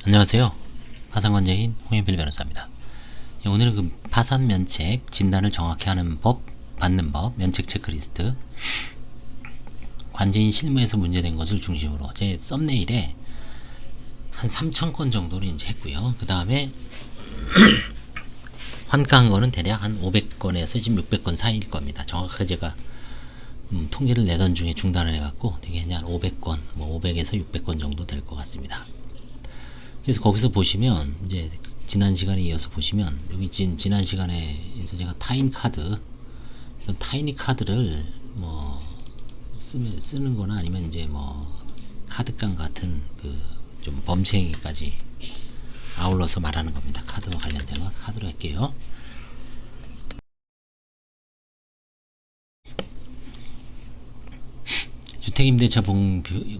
안녕하세요. 파산관제인 홍현필 변호사입니다. 오늘은 그 파산 면책 진단을 정확히 하는 법, 받는 법, 면책 체크리스트, 관제인 실무에서 문제된 것을 중심으로 제 썸네일에 한 3,000건 정도를 이제 했고요. 그 다음에 환가한 거는 대략 한 500건에서 지금 600건 사이일 겁니다. 정확하게 제가 통계를 내던 중에 중단을 해갖고 되게 그냥 500건, 뭐 500에서 600건 정도 될 것 같습니다. 그래서 거기서 보시면 이제 지난 시간에 이어서 보시면 여기 지난 시간에서 제가 타인 카드, 타이니 카드를 뭐 쓰는 거나 아니면 이제 뭐 카드깡 같은 그 좀 범죄 행위까지 아울러서 말하는 겁니다. 카드와 관련된 것 카드로 할게요. 주택임대차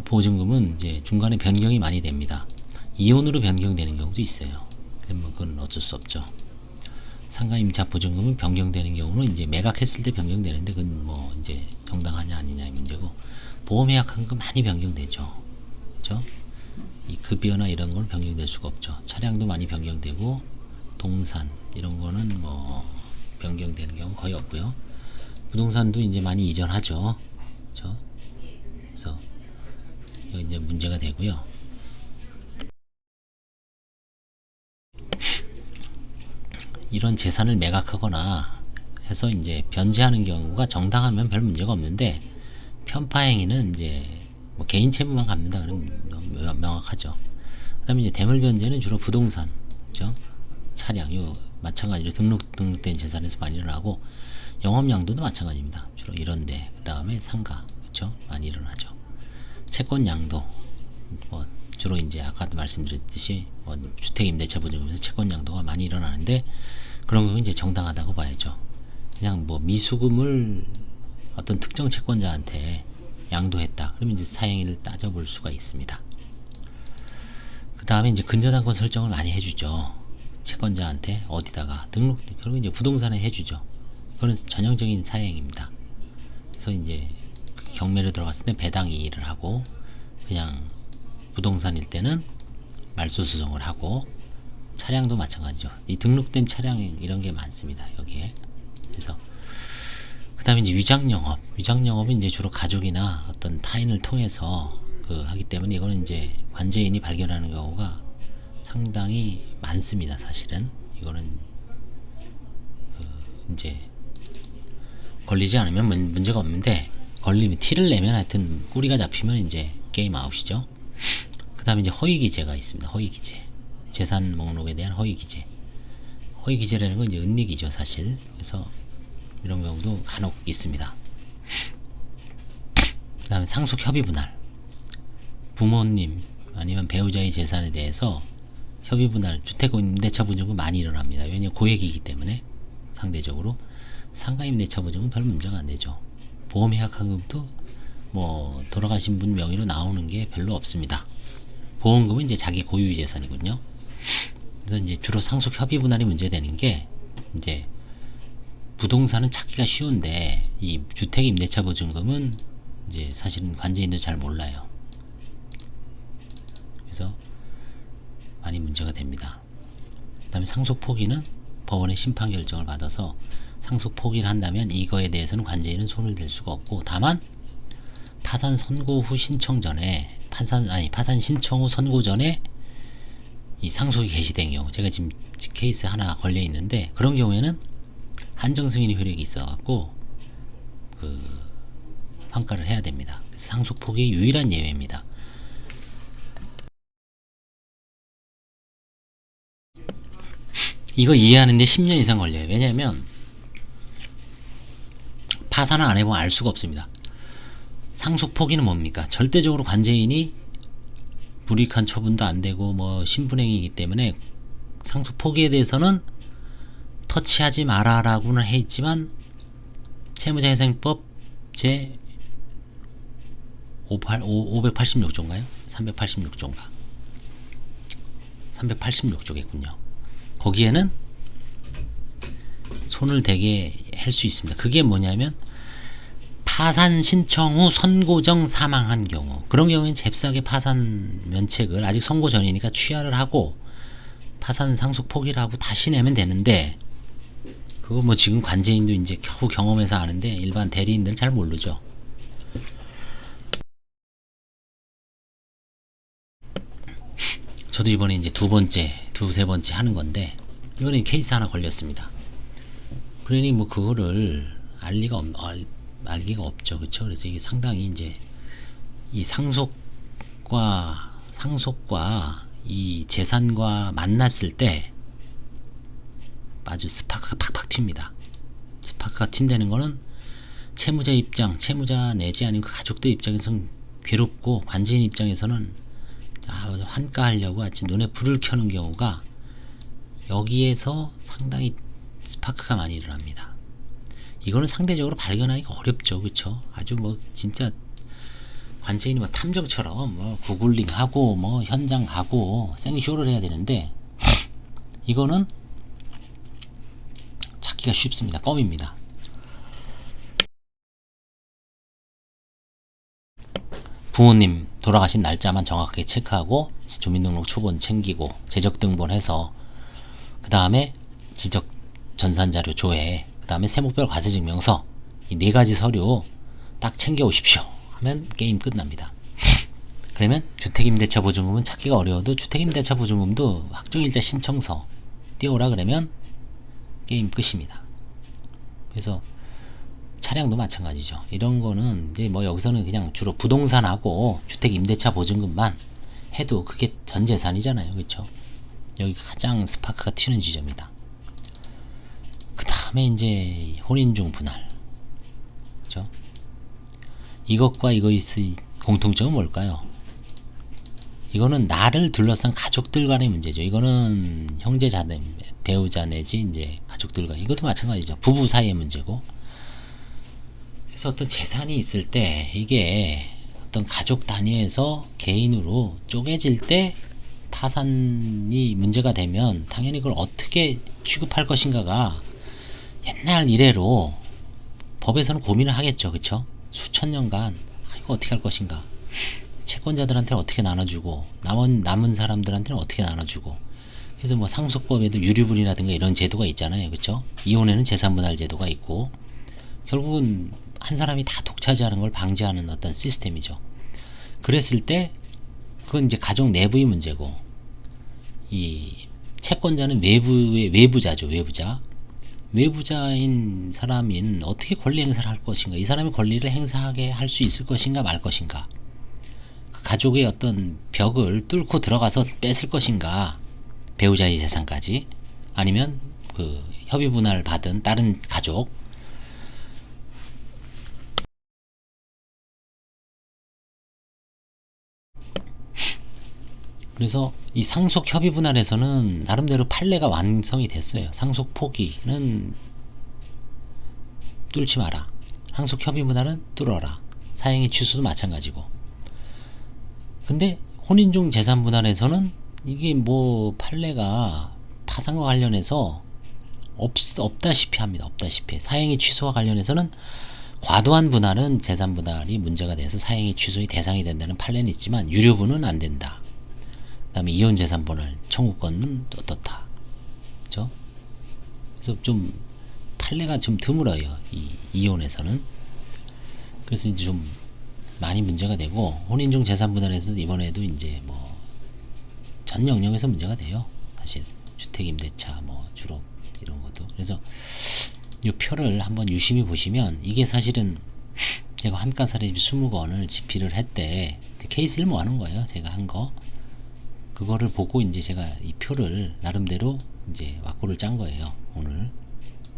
보증금은 이제 중간에 변경이 많이 됩니다. 이혼으로 변경되는 경우도 있어요. 그건 어쩔 수 없죠. 상가임차 보증금은 변경되는 경우는 이제 매각했을 때 변경되는데 그건 뭐 이제 정당하냐 아니냐의 문제고, 보험예약한 거 많이 변경되죠. 그렇죠? 이 급여나 이런 건 변경될 수가 없죠. 차량도 많이 변경되고 동산 이런 거는 뭐 변경되는 경우 거의 없고요. 부동산도 이제 많이 이전하죠. 그렇죠? 그래서 여기 이제 문제가 되고요. 이런 재산을 매각하거나 해서 이제 변제하는 경우가 정당하면 별 문제가 없는데, 편파행위는 이제 뭐 개인 채무만 갑니다. 그럼 명확하죠. 그 다음에 이제 대물 변제는 주로 부동산, 그죠? 차량, 요 마찬가지로 등록된 재산에서 많이 일어나고, 영업양도도 마찬가지입니다. 주로 이런데, 그 다음에 상가, 그죠? 많이 일어나죠. 채권양도, 뭐 주로 이제 아까도 말씀드렸듯이 뭐 주택임대차 보증금에서 채권양도가 많이 일어나는데, 그런 건 이제 정당하다고 봐야죠. 그냥 뭐 미수금을 어떤 특정 채권자한테 양도했다, 그러면 이제 사행위를 따져볼 수가 있습니다. 그 다음에 이제 근저당권 설정을 많이 해주죠. 채권자한테 어디다가 등록, 그리고 이제 부동산에 해주죠. 그건 전형적인 사행입니다. 그래서 이제 경매로 들어갔을 때 배당 이의를 하고, 그냥 부동산일 때는 말소소송을 하고, 차량도 마찬가지죠. 이 등록된 차량 이런 게 많습니다. 여기에. 그래서 그 다음에 이제 위장영업은 이제 주로 가족이나 어떤 타인을 통해서 하기 때문에 이거는 이제 관제인이 발견하는 경우가 상당히 많습니다. 사실은 이거는 이제 걸리지 않으면 문제가 없는데, 걸리면 티를 내면 하여튼 꼬리가 잡히면 이제 게임 아웃이죠. 그 다음에 이제 허위기재가 있습니다. 허위기재, 재산 목록에 대한 허위기재. 허위기재라는 건 이제 은닉이죠, 사실. 그래서 이런 경우도 간혹 있습니다. 그 다음에 상속협의분할, 부모님 아니면 배우자의 재산에 대해서 협의분할, 주택임대차 보증금 많이 일어납니다. 왜냐하면 고액이기 때문에. 상대적으로 상가임대차 보증금은 별 문제가 안 되죠. 보험예약한금도 뭐 돌아가신 분 명의로 나오는 게 별로 없습니다. 보험금은 이제 자기 고유의 재산이군요. 그래서 이제 주로 상속 협의 분할이 문제되는 게, 이제 부동산은 찾기가 쉬운데 이 주택 임대차 보증금은 이제 사실은 관제인도 잘 몰라요. 그래서 많이 문제가 됩니다. 그 다음에 상속 포기는 법원의 심판 결정을 받아서 상속 포기를 한다면 이거에 대해서는 관제인은 손을 댈 수가 없고, 다만 파산 선고 후 신청 전에, 파산 신청 후 선고 전에 이 상속이 개시된 경우, 제가 지금 케이스 하나 걸려 있는데, 그런 경우에는 한정 승인의 효력이 있어갖고 환가를 해야 됩니다. 그래서 상속 포기의 유일한 예외입니다. 이거 이해하는데 10년 이상 걸려요. 왜냐하면 파산을 안 해보면 알 수가 없습니다. 상속 포기는 뭡니까? 절대적으로 관제인이 불이익한 처분도 안 되고 뭐 신분행위이기 때문에 상속 포기에 대해서는 터치하지 마라 라고는 해있지만, 채무자회생법 제 586조인가요? 386조인가? 386조겠군요. 거기에는 손을 대게 할 수 있습니다. 그게 뭐냐면 파산 신청 후 선고정 사망한 경우, 그런 경우에는 잽싸게 파산 면책을 아직 선고 전이니까 취하를 하고 파산 상속 포기를 하고 다시 내면 되는데, 그거 뭐 지금 관제인도 이제 겨우 경험해서 아는데 일반 대리인들은 잘 모르죠. 저도 이번에 이제 두세 번째 하는 건데, 이번에 케이스 하나 걸렸습니다. 그러니 뭐 그거를 알기가 없죠. 그쵸? 그래서 이게 상당히 이제 이 상속과 이 재산과 만났을 때 아주 스파크가 팍팍 튑니다. 스파크가 튄다는 거는 채무자 입장, 채무자 내지 아니면 그 가족들 입장에서는 괴롭고, 관제인 입장에서는 환가하려고 아주 눈에 불을 켜는 경우가, 여기에서 상당히 스파크가 많이 일어납니다. 이거는 상대적으로 발견하기가 어렵죠. 그쵸? 아주 뭐 진짜 관제인이 뭐 탐정처럼 뭐 구글링 하고 뭐 현장 가고 생쇼를 해야 되는데, 이거는 찾기가 쉽습니다. 껌입니다. 부모님 돌아가신 날짜만 정확하게 체크하고 주민등록 초본 챙기고 재적등본 해서, 그 다음에 지적 전산자료 조회, 그 다음에 세목별 과세증명서, 이 4가지 서류 딱 챙겨 오십시오 하면 게임 끝납니다. 그러면 주택임대차 보증금은 찾기가 어려워도 주택임대차 보증금도 확정일자 신청서 띄워오라 그러면 게임 끝입니다. 그래서 차량도 마찬가지죠. 이런 거는 이제 뭐 여기서는 그냥 주로 부동산하고 주택임대차 보증금만 해도 그게 전 재산이잖아요. 그렇죠? 여기 가장 스파크가 튀는 지점이다. 그 다음에 이제 혼인중 분할, 그렇죠? 이것과 이거의 공통점은 뭘까요? 이거는 나를 둘러싼 가족들 간의 문제죠. 이거는 형제자매, 배우자 내지 이제 가족들과, 이것도 마찬가지죠. 부부 사이의 문제고. 그래서 어떤 재산이 있을 때 이게 어떤 가족 단위에서 개인으로 쪼개질 때 파산이 문제가 되면 당연히 그걸 어떻게 취급할 것인가가 옛날 이래로 법에서는 고민을 하겠죠. 그쵸? 수천 년간 이거 어떻게 할 것인가, 채권자들한테는 어떻게 나눠주고 남은 사람들한테는 어떻게 나눠주고. 그래서 뭐 상속법에도 유류분이라든가 이런 제도가 있잖아요. 그쵸? 이혼에는 재산분할 제도가 있고, 결국은 한 사람이 다 독차지하는 걸 방지하는 어떤 시스템이죠. 그랬을 때 그건 이제 가족 내부의 문제고, 이 채권자는 외부자죠. 외부자인 사람인 어떻게 권리 행사를 할 것인가, 이 사람의 권리를 행사하게 할 수 있을 것인가 말 것인가, 그 가족의 어떤 벽을 뚫고 들어가서 뺏을 것인가, 배우자의 재산까지, 아니면 그 협의 분할 받은 다른 가족. 그래서 이 상속 협의 분할에서는 나름대로 판례가 완성이 됐어요. 상속 포기는 뚫지 마라, 상속 협의 분할은 뚫어라, 사행위 취소도 마찬가지고. 근데 혼인중 재산 분할에서는 이게 뭐 판례가 파산과 관련해서 없다시피 합니다. 없다시피. 사행위 취소와 관련해서는 과도한 분할은 재산 분할이 문제가 돼서 사행위 취소의 대상이 된다는 판례는 있지만 유료분은 안 된다. 그 다음에 이혼 재산 분할 청구권은 어떻다. 그죠? 그래서 좀 판례가 좀 드물어요. 이 이혼에서는. 그래서 이제 좀 많이 문제가 되고, 혼인중 재산 분할에서 이번에도 이제 뭐 전 영역에서 문제가 돼요. 사실 주택임대차 뭐 주로 이런 것도. 그래서 이 표를 한번 유심히 보시면, 이게 사실은 제가 한가사례 20건을 집필을 했대 케이스를 모아놓은 거예요. 제가 한 거. 그거를 보고 이제 제가 이 표를 나름대로 이제 왁구를 짠 거예요. 오늘.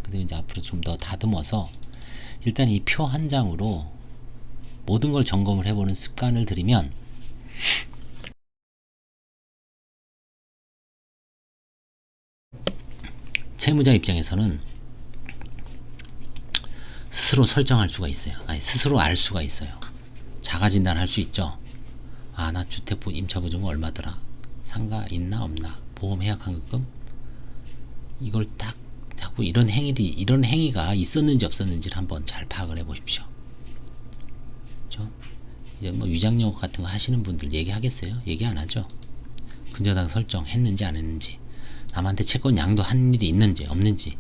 그래서 이제 앞으로 좀 더 다듬어서 일단 이 표 한 장으로 모든 걸 점검을 해보는 습관을 들이면, 채무자 입장에서는 스스로 설정할 수가 있어요. 아니, 스스로 알 수가 있어요. 자가진단할 수 있죠. 아, 나 주택 임차보증금 얼마더라, 상가 있나 없나, 보험 해약환급금, 이걸 딱 자꾸 이런 행위가 있었는지 없었는지를 한번 잘 파악을 해 보십시오. 그렇죠? 이제 뭐 위장용어 같은 거 하시는 분들 얘기하겠어요? 얘기 안 하죠. 근저당 설정했는지 안 했는지, 남한테 채권 양도 한 일이 있는지 없는지,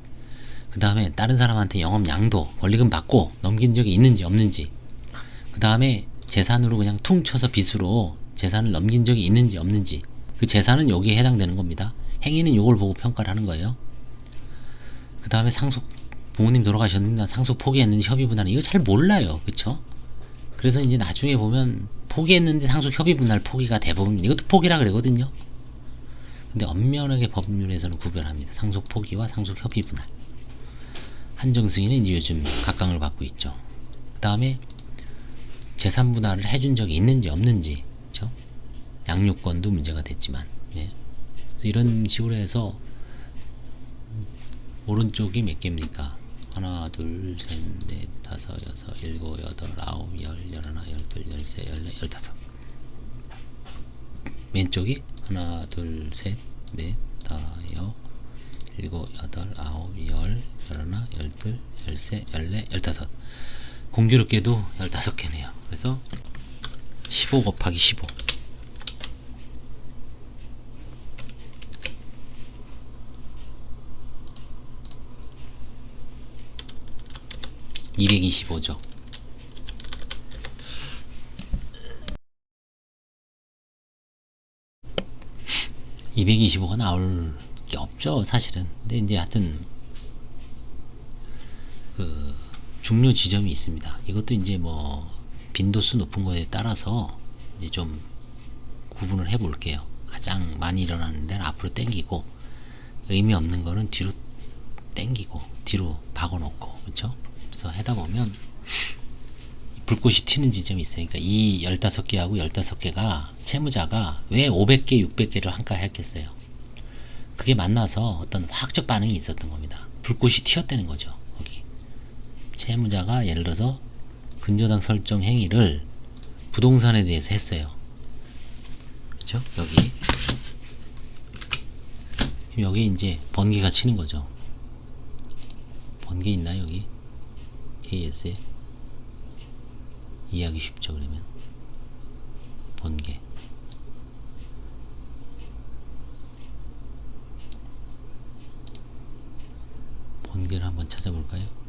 그 다음에 다른 사람한테 영업 양도 권리금 받고 넘긴 적이 있는지 없는지, 그 다음에 재산으로 그냥 퉁 쳐서 빚으로 재산을 넘긴 적이 있는지 없는지, 그 재산은 여기에 해당되는 겁니다. 행위는 요걸 보고 평가를 하는 거예요. 그 다음에 상속, 부모님 돌아가셨는데 상속 포기했는지 협의 분할, 이거 잘 몰라요. 그쵸? 그래서 이제 나중에 보면 포기했는데 상속 협의 분할 포기가 대부분, 이것도 포기라 그러거든요. 근데 엄연하게 법률에서는 구별합니다. 상속 포기와 상속 협의 분할. 한정승인은 이제 요즘 각광을 받고 있죠. 그 다음에 재산 분할을 해준 적이 있는지 없는지, 그렇죠? 양육권도 문제가 됐지만, 예. 그래서 이런 식으로 해서 오른쪽이 몇 개입니까? 하나, 둘, 셋, 넷, 다섯, 여섯, 일곱, 여덟, 아홉, 열, 열하나, 열둘, 열세, 열네, 열다섯. 왼쪽이 하나, 둘, 셋, 넷, 다섯, 일곱, 여덟, 아홉, 열, 열하나, 열둘, 열세, 열네, 열다섯. 공교롭게도 15개네요. 그래서 15 곱하기 15. 225죠. 225가 나올 게 없죠, 사실은. 근데 이제 하여튼 그 중요 지점이 있습니다. 이것도 이제 뭐 빈도수 높은 거에 따라서 이제 좀 구분을 해 볼게요. 가장 많이 일어나는 데는 앞으로 당기고, 의미 없는 거는 뒤로 당기고, 뒤로 박아놓고, 그렇죠? 그래서 하다 보면 불꽃이 튀는 지점이 있으니까, 이 15개하고 15개가 채무자가 왜 500개, 600개를 한가해 했겠어요? 그게 만나서 어떤 화학적 반응이 있었던 겁니다. 불꽃이 튀었다는 거죠. 거기 채무자가 예를 들어서 근저당 설정 행위를 부동산에 대해서 했어요. 그렇죠? 여기 이제 번개가 치는 거죠. 번개 있나요, 여기? KS에 이해하기 쉽죠. 그러면 번개, 번개를 한번 찾아볼까요?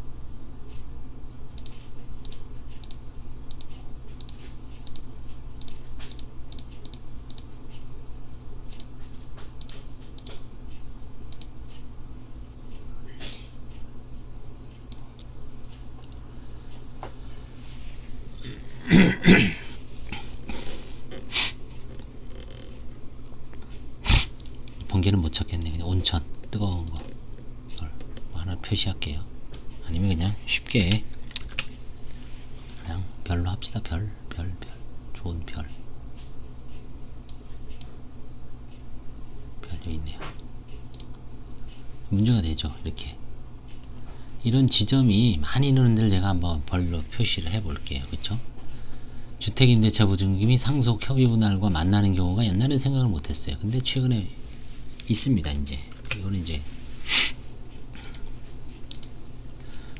번개는 못 찾겠네. 그냥 온천, 뜨거운 거, 이걸 뭐 하나 표시할게요. 아니면 그냥 쉽게 그냥 별로 합시다. 별, 좋은 별, 별이 있네요. 문제가 되죠. 이렇게 이런 지점이 많이 있는 데를 제가 한번 별로 표시를 해볼게요. 그쵸? 주택임대차 보증금이 상속 협의 분할과 만나는 경우가 옛날엔 생각을 못했어요. 근데 최근에 있습니다. 이제 이거는 이제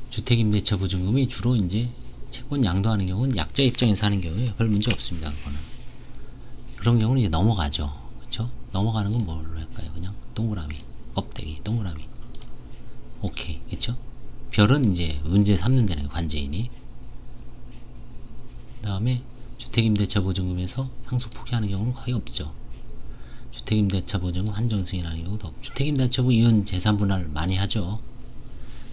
주택임대차 보증금이 주로 이제 채권 양도하는 경우는 약자 입장에서 하는 경우에 별 문제 없습니다. 그거는 그런 경우는 이제 넘어가죠. 그렇죠? 넘어가는 건 뭘로 할까요? 그냥 동그라미, 껍데기, 동그라미. 오케이, 그렇죠? 별은 이제 문제 삼는 데는 관제인이. 그 다음에 주택임대차 보증금에서 상속 포기하는 경우는 거의 없죠. 주택임대차 보증금 한정승인하는 경우도 없고, 주택임대차 보증금 이혼 재산 분할 많이 하죠.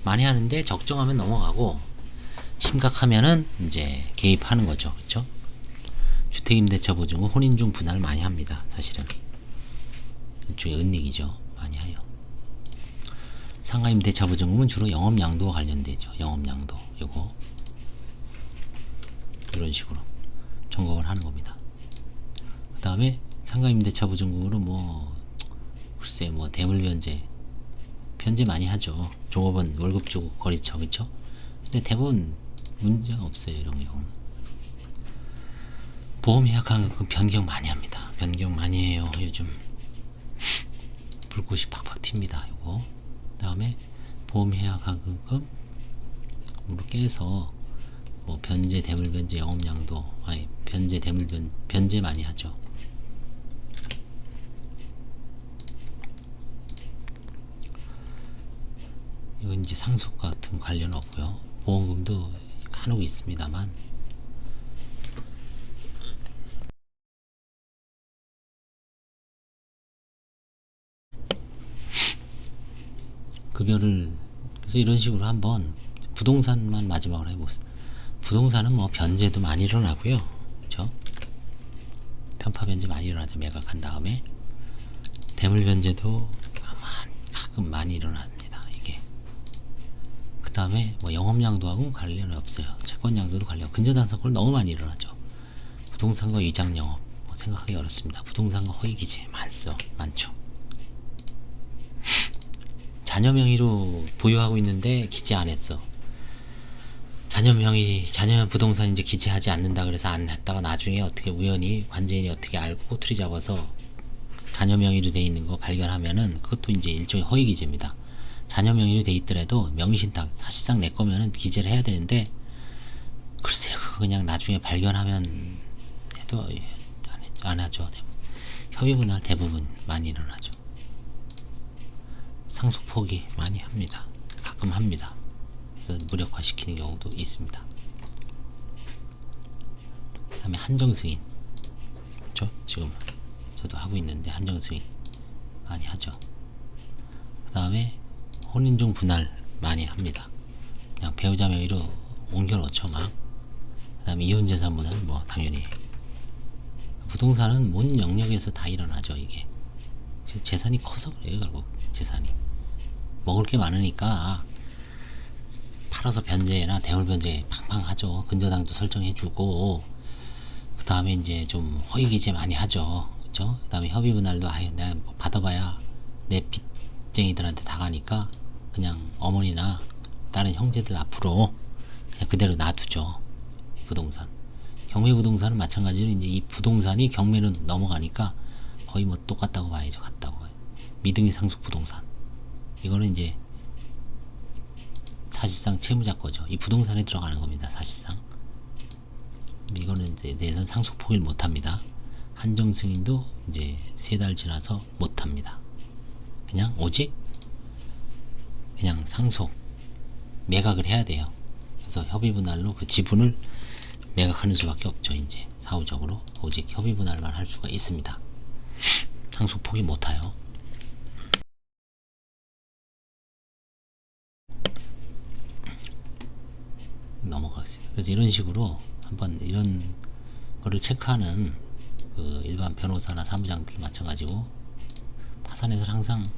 많이 하는데 적정하면 넘어가고, 심각하면은 이제 개입하는 거죠. 그쵸? 주택임대차 보증금 혼인중 분할 많이 합니다. 사실은 일종의 은닉이죠. 많이 해요. 상가임대차 보증금은 주로 영업양도와 관련되죠. 영업양도 요거 이런 식으로 점검을 하는 겁니다. 그 다음에 상가임대차 보증금으로 뭐 글쎄 뭐 대물변제 변제 많이 하죠. 종업원 월급 주고 거리처, 그쵸? 근데 대부분 문제가 없어요. 이런 경우는. 보험 예약하는 변경 많이 합니다. 변경 많이 해요. 요즘 불꽃이 팍팍 튑니다. 요거. 그 다음에 보험 예약하금으로 깨서 뭐 변제, 대물 변제, 영업양도, 아니 변제, 대물 변제 많이 하죠. 이건 이제 상속 같은 관련 없고요. 보험금도 한옥 있습니다만 급여를, 그래서 이런 식으로 한번 부동산만 마지막으로 해보겠습니다. 부동산은 뭐 변제도 많이 일어나고요. 그렇죠? 편파 변제 많이 일어나죠. 매각한 다음에 대물 변제도 가끔 많이 일어납니다. 이게 그 다음에 뭐 영업양도하고 관련이 없어요. 채권양도도 관련, 근저당사건 너무 많이 일어나죠. 부동산과 위장 영업 뭐 생각하기 어렵습니다. 부동산과 허위 기재 많죠. 자녀 명의로 보유하고 있는데 기재 안 했어. 자녀 부동산 이제 기재하지 않는다 그래서 안 했다가 나중에 어떻게 우연히 관제인이 어떻게 알고 꼬투리 잡아서 자녀 명의로 돼 있는 거 발견하면은 그것도 이제 일종의 허위 기재입니다. 자녀 명의로 돼 있더라도 명의신탁 사실상 내 거면은 기재를 해야 되는데 글쎄요, 그거 그냥 나중에 발견하면 해도 안 하죠. 협의 분할 대부분 많이 일어나죠. 상속 포기 많이 합니다. 가끔 합니다. 그래서 무력화 시키는 경우도 있습니다. 그 다음에 한정 승인, 그렇죠? 지금 저도 하고 있는데 한정 승인 많이 하죠. 그 다음에 혼인중 분할 많이 합니다. 그냥 배우자 명의로 옮겨놓죠 막. 그 다음에 이혼재산 분할 뭐 당연히. 부동산은 모든 영역에서 다 일어나죠. 이게 재산이 커서 그래요. 결국 재산이 먹을 게 많으니까 팔아서 변제나 대물 변제 팡팡 하죠. 근저당도 설정해주고, 그 다음에 이제 좀 허위 기재 많이 하죠. 그쵸? 그 다음에 협의 분할도 아예 내가 뭐 받아봐야 내 빚쟁이들한테 다 가니까 그냥 어머니나 다른 형제들 앞으로 그냥 그대로 놔두죠. 부동산. 경매 부동산은 마찬가지로 이제 이 부동산이 경매로 넘어가니까 거의 뭐 똑같다고 봐야죠. 같다고. 미등기 상속 부동산. 이거는 이제 사실상 채무자 거죠. 이 부동산에 들어가는 겁니다. 사실상. 이거는 이제 대해서는 상속 포기를 못 합니다. 한정 승인도 이제 3달 지나서 못 합니다. 그냥 오직 그냥 상속 매각을 해야 돼요. 그래서 협의 분할로 그 지분을 매각하는 수밖에 없죠. 이제 사후적으로 오직 협의 분할만 할 수가 있습니다. 상속 포기 못 해요. 넘어가겠습니다. 그래서 이런 식으로 한번 이런 거를 체크하는 그 일반 변호사나 사무장들 마찬가지고, 파산에서 항상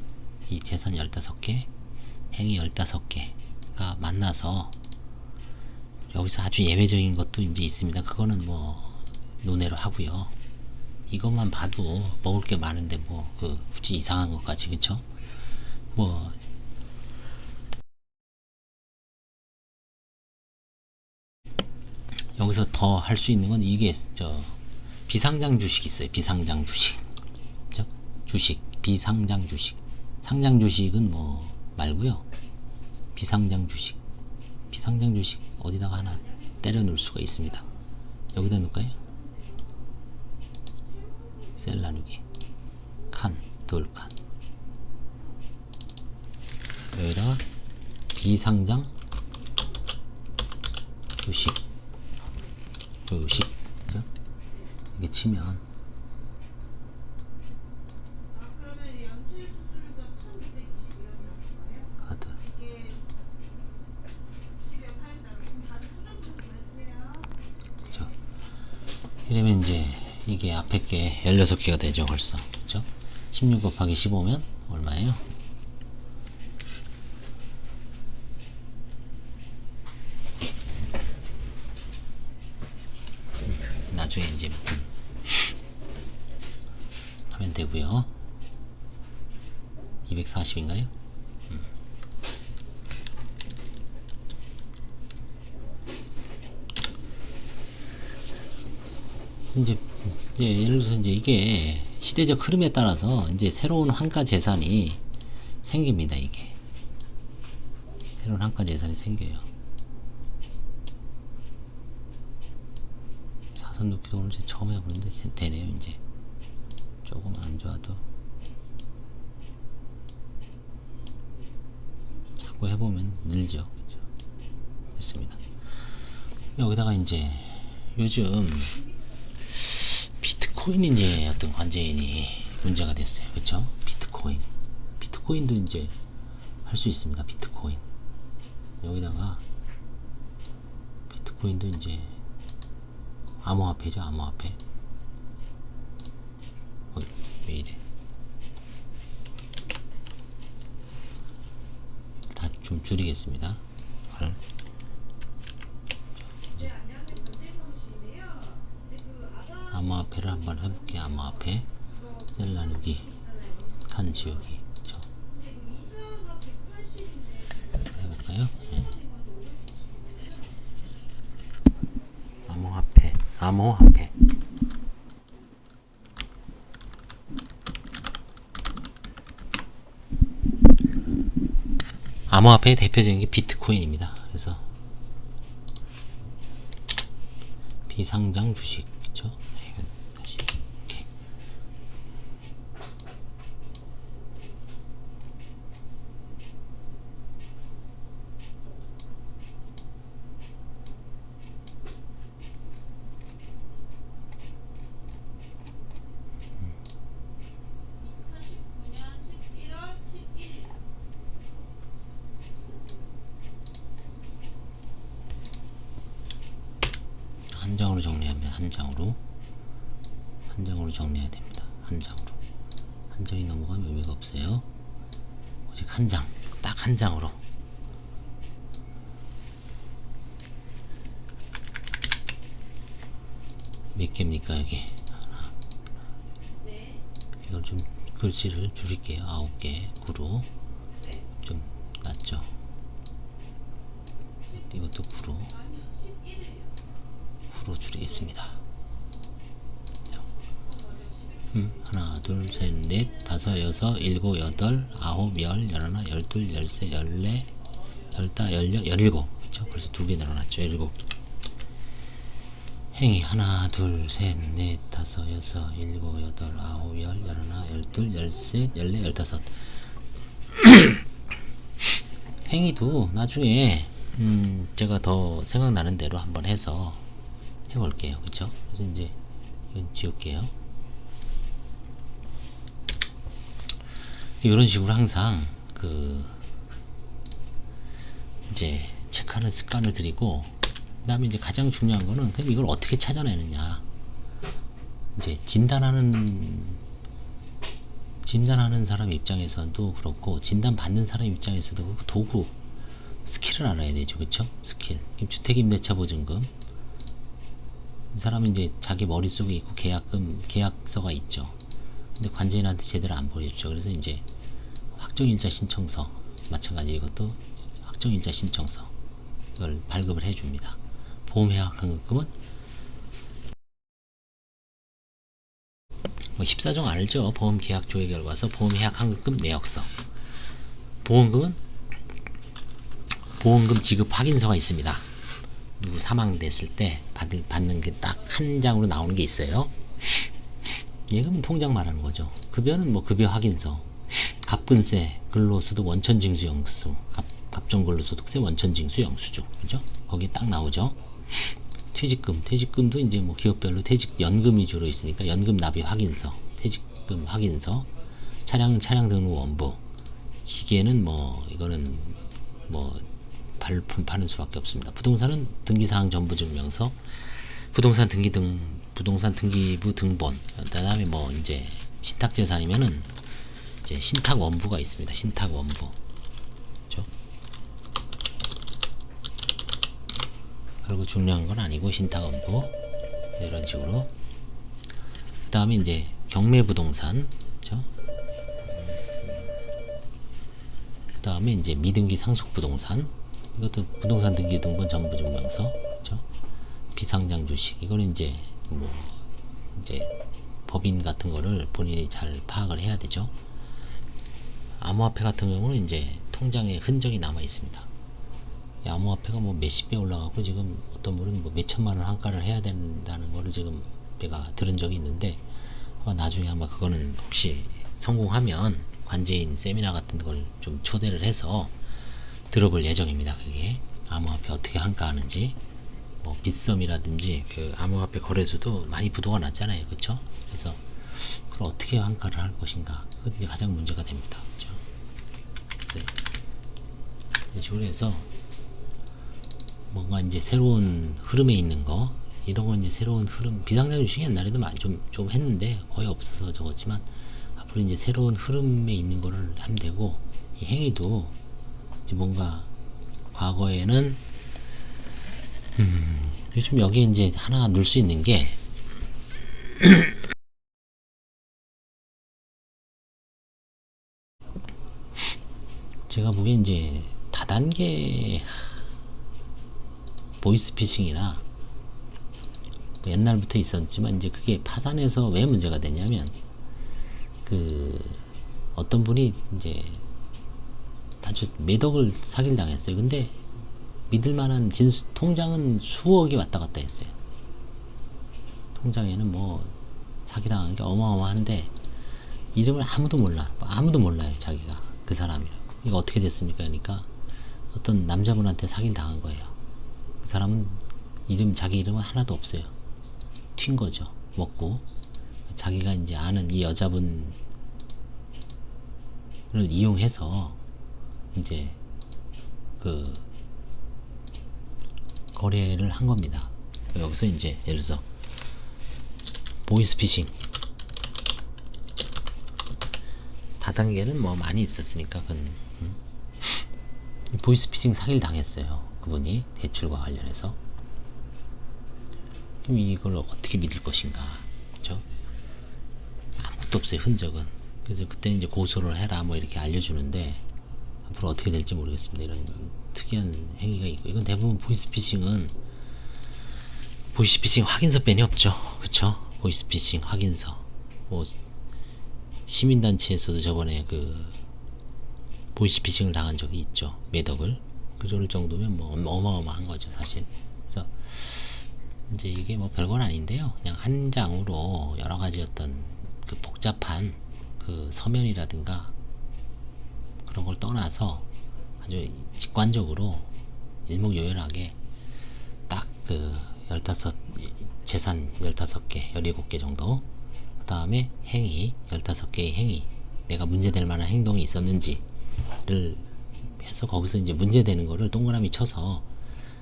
이 재산 15개, 행위 15개가 만나서 여기서 아주 예외적인 것도 이제 있습니다. 그거는 뭐 논외로 하고요. 이것만 봐도 먹을 게 많은데 뭐 그 굳이 이상한 것까지, 그쵸? 뭐 여기서 더 할 수 있는 건 이게 비상장 주식 있어요. 비상장 주식. 그죠? 주식, 비상장 주식. 상장 주식은 뭐 말고요. 비상장 주식. 비상장 주식 어디다가 하나 때려 놓을 수가 있습니다. 여기다 놓을까요? 셀 나누기. 칸, 돌칸. 여기다가 비상장 주식. 주식. 그죠? 이게 치면 카드. 그죠? 이러면 이제 이게 앞에 게 16개가 되죠. 벌써. 그죠? 16 곱하기 15면 얼마예요? 나중에 이제 하면 되고요. 240인가요? 이제 예를 들어서 이제 이게 시대적 흐름에 따라서 이제 새로운 환가 재산이 생깁니다. 이게 새로운 환가 재산이 생겨요. 사선 놓기도 오늘 처음 해보는데 되네요. 이제 조금 안 좋아도 자꾸 해보면 늘죠. 그죠? 됐습니다. 여기다가 이제 요즘 비트코인 이제 어떤 관제인이 문제가 됐어요. 그쵸? 비트코인도 이제 할 수 있습니다. 비트코인 여기다가 비트코인도 이제 암호화폐죠. 암호화폐. 왜 이래? 다 좀 줄이겠습니다. 암호화폐를 한번 해볼게요. 암호화폐 셀 나누기 칸 지우기 그쵸? 해볼까요? 네. 암호화폐 암호화폐의 대표적인 게 비트코인입니다. 그래서 비상장 주식 그쵸? 이건 다시 이렇게 한 장으로 정리하면 한 장으로 정리해야 됩니다. 한 장이 넘어가면 의미가 없어요. 오직 한 장, 딱 한 장으로. 몇 개입니까 여기? 하나. 이걸 좀 글씨를 줄일게요. 9개 9로 좀 낫죠. 이것도 9로 줄이겠습니다. 하나, 둘, 셋, 넷, 다섯, 여섯, 일곱, 여덟, 아홉, 열, 열하나, 열둘, 열세, 열네, 열다, 열여, 열일곱. 그쵸? 벌써 2개 늘어났죠. 17. 행이 하나, 둘, 셋, 넷, 다섯, 여섯, 일곱, 여덟, 아홉, 열, 열하나, 열둘, 열셋, 열네, 열다섯. 행위도 나중에 제가 더 생각나는 대로 한번 해서 해볼게요. 그쵸? 그래서 이제 이건 지울게요. 이런 식으로 항상 이제 체크하는 습관을 들이고, 그 다음에 이제 가장 중요한 거는 그럼 이걸 어떻게 찾아내느냐. 이제 진단하는 사람 입장에서도 그렇고, 진단 받는 사람 입장에서도 그 도구 스킬을 알아야 되죠. 그쵸? 스킬. 주택임대차 보증금. 이 사람은 이제 자기 머릿속에 있고 계약서가 있죠. 근데 관제인한테 제대로 안 보여줬죠. 그래서 이제 확정일자 신청서, 마찬가지 이것도 확정일자 신청서 이걸 발급을 해줍니다. 보험해약 환급금은 뭐 14종 알죠? 보험계약 조회 결과서, 보험해약 환급금 내역서. 보험금은 보험금 지급 확인서가 있습니다. 누구 사망됐을 때 받는 게 딱 한 장으로 나오는 게 있어요. 예금은 통장 말하는 거죠. 급여는 뭐 급여 확인서, 갑근세, 근로소득 원천징수 영수, 갑정근로소득세 원천징수 영수증, 그죠? 거기에 딱 나오죠. 퇴직금도 이제 뭐 기업별로 연금 위주로 있으니까 연금 납입 확인서, 퇴직금 확인서, 차량 등록 원부, 기계는 뭐 이거는 뭐 발품 파는 수밖에 없습니다. 부동산은 등기사항 전부증명서, 부동산 등기부 등본, 그다음에 뭐 이제 신탁재산이면은 이제 신탁 원부가 있습니다. 신탁 원부. 그렇죠? 그리고 중요한 건 아니고 신탁 원부. 이런 식으로. 그다음에 이제 경매 부동산. 그렇죠? 그다음에 이제 미등기 상속 부동산. 이것도 부동산 등기 등본 전부증명서. 그렇죠? 비상장 주식. 이거는 이제 뭐 이제 법인 같은 거를 본인이 잘 파악을 해야 되죠. 암호화폐 같은 경우는 이제 통장에 흔적이 남아 있습니다. 이 암호화폐가 뭐 몇십 배 올라가고 지금 어떤 분은 뭐 몇천만 원 한가를 해야 된다는 거를 지금 제가 들은 적이 있는데, 아마 나중에 아마 그거는 혹시 성공하면 관제인 세미나 같은 걸 좀 초대를 해서 들어볼 예정입니다. 그게 암호화폐 어떻게 한가하는지, 뭐 빗썸이라든지 그 암호화폐 거래소도 많이 부도가 났잖아요, 그렇죠? 그래서 그걸 어떻게 한가를 할 것인가, 그게 이제 가장 문제가 됩니다, 그렇죠? 이런 식으로 해서 뭔가 이제 새로운 흐름에 있는 거, 이런 건 이제 새로운 흐름, 비상장 주식이 옛날에도 많이 좀 했는데 거의 없어서 적었지만, 앞으로 이제 새로운 흐름에 있는 거를 하면 되고, 이 행위도 이제 뭔가 과거에는 요즘 여기에 이제 하나 넣을 수 있는 게 제가 보기엔 이제 다단계 보이스피싱이나 뭐 옛날부터 있었지만 이제 그게 파산해서 왜 문제가 되냐면, 그 어떤 분이 이제 아주 매덕을 사기를 당했어요. 근데 믿을만한 통장은 수억이 왔다 갔다 했어요. 통장에는 뭐 사기당한 게 어마어마한데 이름을 아무도 몰라. 아무도 몰라요, 자기가 그 사람이라고. 이거 어떻게 됐습니까? 그러니까 어떤 남자분한테 사기를 당한 거예요. 그 사람은 자기 이름은 하나도 없어요. 튄 거죠. 먹고. 자기가 이제 아는 이 여자분을 이용해서 이제 그 거래를 한 겁니다. 여기서 이제 예를 들어서 보이스피싱 다단계는 뭐 많이 있었으니까 그건 보이스피싱 사기를 당했어요. 그분이 대출과 관련해서. 그럼 이걸 어떻게 믿을 것인가, 그렇죠? 아무것도 없어요, 흔적은. 그래서 그때 이제 고소를 해라 뭐 이렇게 알려주는데, 앞으로 어떻게 될지 모르겠습니다. 이런 특이한 행위가 있고, 이건 대부분 보이스피싱은 보이스피싱 확인서 빼니 없죠, 그렇죠? 보이스피싱 확인서. 뭐 시민단체에서도 저번에 그 보이스피싱을 당한 적이 있죠, 매덕을. 그럴 정도면 뭐 어마어마한 거죠, 사실. 그래서 이제 이게 뭐 별건 아닌데요. 그냥 한 장으로 여러 가지 어떤 그 복잡한 그 서면이라든가 그런 걸 떠나서 아주 직관적으로 일목요연하게 딱 그 15 재산 15개 17개 정도, 그 다음에 행위 15개의 행위, 내가 문제될 만한 행동이 있었는지를 해서 거기서 이제 문제되는 거를 동그라미 쳐서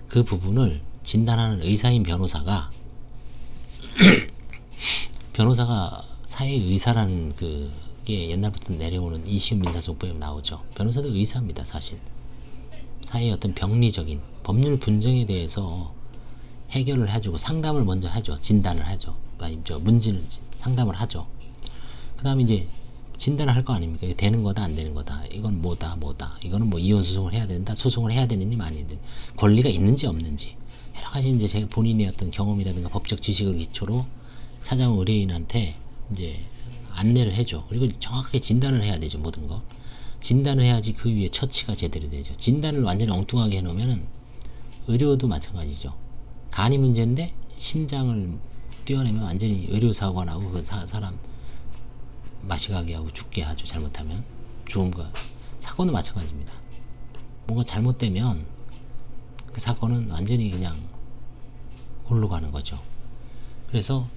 그 부분을 진단하는 의사인 변호사가 사회의사라는 그게 옛날부터 내려오는 이시훈 민사소송법에 나오죠. 변호사도 의사입니다, 사실. 사회의 어떤 병리적인 법률 분쟁에 대해서 해결을 해주고 상담을 먼저 하죠. 진단을 하죠. 문제는 상담을 하죠. 그 다음에 이제 진단을 할 거 아닙니까? 이게 되는 거다 안 되는 거다, 이건 뭐다 이거는 뭐 이혼 소송을 해야 된다, 소송을 해야 되느니 마니든, 권리가 있는지 없는지, 여러 가지 이제 제가 본인의 어떤 경험이라든가 법적 지식을 기초로 찾아온 의뢰인한테 이제 안내를 해줘. 그리고 정확하게 진단을 해야 되죠. 모든 거 진단을 해야지 그 위에 처치가 제대로 되죠. 진단을 완전히 엉뚱하게 해놓으면은, 의료도 마찬가지죠. 간이 문제인데 신장을 떼어내면 완전히 의료사고가 나고 그 사람 마시가게 하고 죽게 하죠, 잘못하면. 죽음과 사건도 마찬가지입니다. 뭔가 잘못되면 그 사건은 완전히 그냥 골로 가는 거죠. 그래서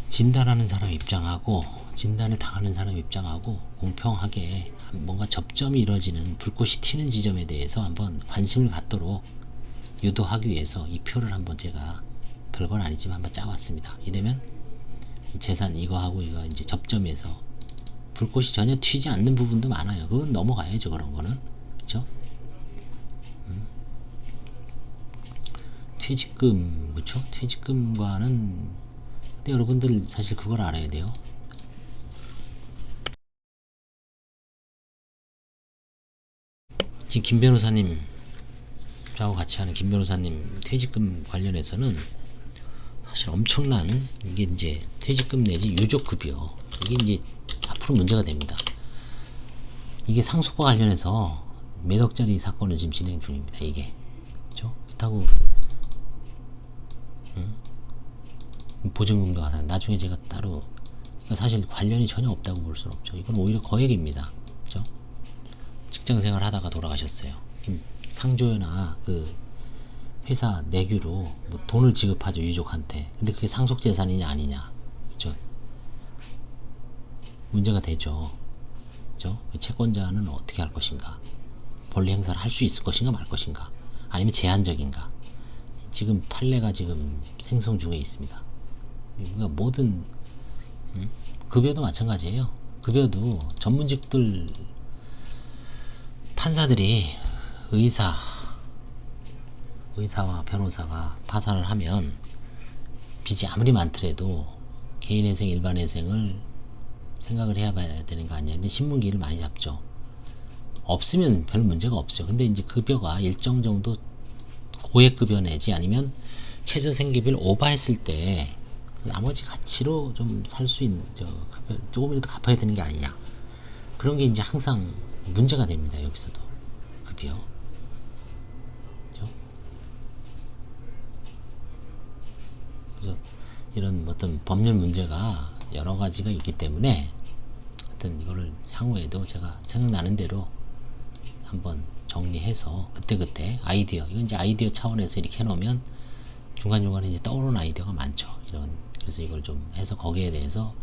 진단하는 사람 입장하고 진단을 당하는 사람 입장하고 공평하게 뭔가 접점이 이루어지는, 불꽃이 튀는 지점에 대해서 한번 관심을 갖도록 유도하기 위해서 이 표를 한번 제가 별건 아니지만 한번 짜왔습니다. 이러면 이 재산 이거하고 이거 이제 접점에서 불꽃이 전혀 튀지 않는 부분도 많아요. 그건 넘어가야죠, 그런 거는. 그렇죠? 퇴직금, 그렇죠? 퇴직금과는, 근데 여러분들 사실 그걸 알아야 돼요. 지금 김 변호사님, 저하고 같이 하는 김 변호사님 퇴직금 관련해서는 사실 엄청난, 이게 이제 퇴직금 내지 유족급여, 이게 이제 앞으로 문제가 됩니다. 이게 상속과 관련해서 몇 억짜리 사건을 지금 진행 중입니다. 이게 그렇죠? 그렇다고 보증금도 하나 나중에 제가 따로 사실 관련이 전혀 없다고 볼 수는 없죠. 이건 오히려 거액입니다. 그죠? 직장생활 하다가 돌아가셨어요. 상조나 그 회사 내규로 뭐 돈을 지급하죠, 유족한테. 근데 그게 상속재산이냐 아니냐, 그죠? 문제가 되죠. 그죠? 그 채권자는 어떻게 할 것인가, 권리 행사를 할 수 있을 것인가 말 것인가, 아니면 제한적인가. 지금 판례가 지금 생성 중에 있습니다. 그러니까 모든 급여도 마찬가지예요. 급여도 전문직들, 판사들이 의사와 변호사가 파산을 하면 빚이 아무리 많더라도 개인회생 일반회생을 생각을 해야 봐야 되는 거 아니냐. 근데 신문기를 많이 잡죠. 없으면 별 문제가 없어요. 근데 이제 급여가 일정 정도 고액급여 내지 아니면 최저생계비를 오버했을 때 나머지 가치로 좀 살 수 있는 급여 조금이라도 갚아야 되는 게 아니냐. 그런 게 이제 항상 문제가 됩니다. 여기서도 급여. 그렇죠? 그래서 이런 어떤 법률 문제가 여러 가지가 있기 때문에 하여튼 이거를 향후에도 제가 생각나는 대로 한번 정리해서 그때그때 아이디어, 이건 이제 아이디어 차원에서 이렇게 해놓으면 중간중간에 이제 떠오르는 아이디어가 많죠. 그래서 이걸 좀 해서 거기에 대해서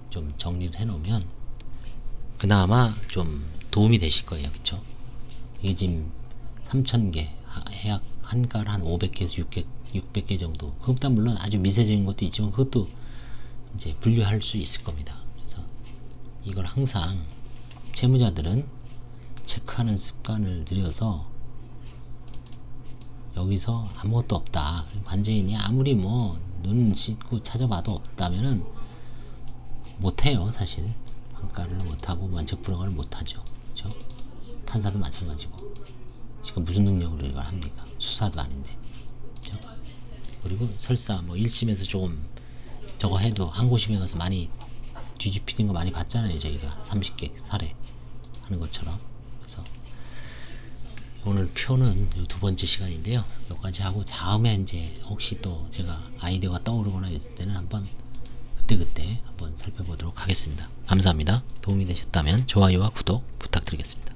좀 정리를 해놓으면 그나마 좀 도움이 되실 거예요. 그쵸? 이게 지금 3,000개, 해약 한가를 한 500개에서 600개 정도. 그것보다 물론 아주 미세적인 것도 있지만 그것도 이제 분류할 수 있을 겁니다. 그래서 이걸 항상 채무자들은 체크하는 습관을 들여서 여기서 아무것도 없다, 관제인이 아무리 뭐 눈 씻고 찾아봐도 없다면은 못해요. 사실 평가를 못하고 원책 불허를 못하죠. 그렇죠? 판사도 마찬가지고 지금 무슨 능력으로 이걸 합니까? 수사도 아닌데. 그렇죠? 그리고 설사 뭐 1심에서 조금 저거 해도 항고심에 가서 많이 뒤집히는 거 많이 봤잖아요. 저희가 30개 살해 하는 것처럼. 그래서 오늘 표는 두 번째 시간인데요. 여기까지 하고 다음에 이제 혹시 또 제가 아이디어가 떠오르거나 있을 때는 한번 그때 한번 살펴보도록 하겠습니다. 감사합니다. 도움이 되셨다면 좋아요와 구독 부탁드리겠습니다.